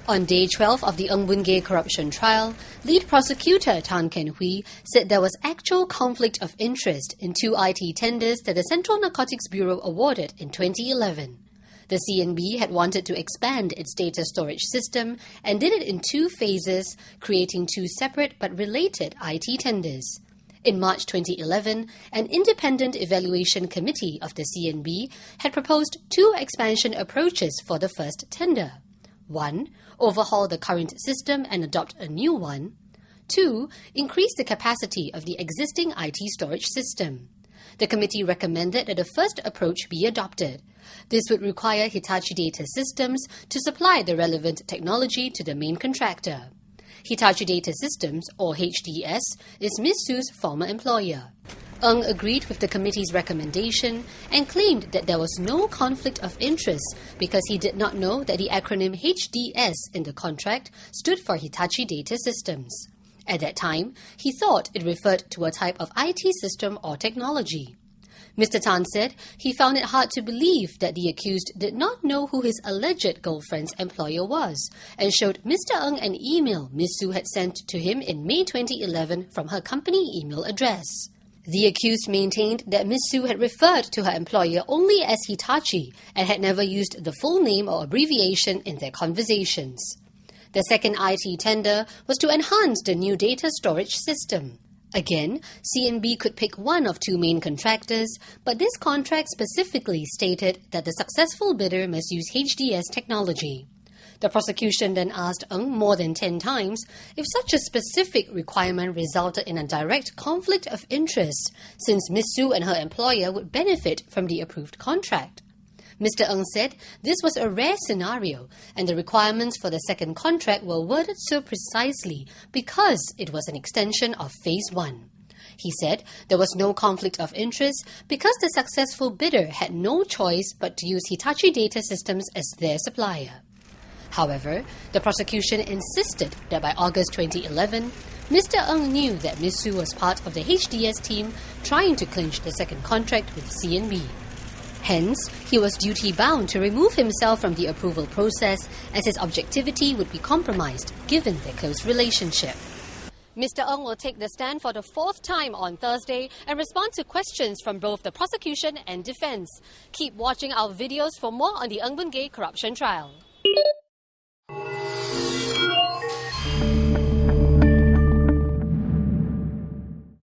On day 12 of the Ng Boon Gay corruption trial, lead prosecutor Tan Ken Hui said there was actual conflict of interest in two IT tenders that the Central Narcotics Bureau awarded in 2011. The CNB had wanted to expand its data storage system and did it in two phases, creating two separate but related IT tenders. In March 2011, an independent evaluation committee of the CNB had proposed two expansion approaches for the first tender. 1. Overhaul the current system and adopt a new one. 2. Increase the capacity of the existing IT storage system. The committee recommended that the first approach be adopted. This would require Hitachi Data Systems to supply the relevant technology to the main contractor. Hitachi Data Systems, or HDS, is Ms. Sue's former employer. Ng agreed with the committee's recommendation and claimed that there was no conflict of interest because he did not know that the acronym HDS in the contract stood for Hitachi Data Systems. At that time, he thought it referred to a type of IT system or technology. Mr. Tan said he found it hard to believe that the accused did not know who his alleged girlfriend's employer was and showed Mr. Ng an email Ms. Sue had sent to him in May 2011 from her company email address. The accused maintained that Ms. Sue had referred to her employer only as Hitachi and had never used the full name or abbreviation in their conversations. The second IT tender was to enhance the new data storage system. Again, CNB could pick one of two main contractors, but this contract specifically stated that the successful bidder must use HDS technology. The prosecution then asked Ng more than 10 times if such a specific requirement resulted in a direct conflict of interest, since Ms. Sue and her employer would benefit from the approved contract. Mr. Ng said this was a rare scenario, and the requirements for the second contract were worded so precisely because it was an extension of Phase 1. He said there was no conflict of interest because the successful bidder had no choice but to use Hitachi Data Systems as their supplier. However, the prosecution insisted that by August 2011, Mr. Ng knew that Ms. Sue was part of the HDS team trying to clinch the second contract with CNB. Hence, he was duty-bound to remove himself from the approval process as his objectivity would be compromised given their close relationship. Mr. Ng will take the stand for the fourth time on Thursday and respond to questions from both the prosecution and defense. Keep watching our videos for more on the Ng Boon Gay corruption trial.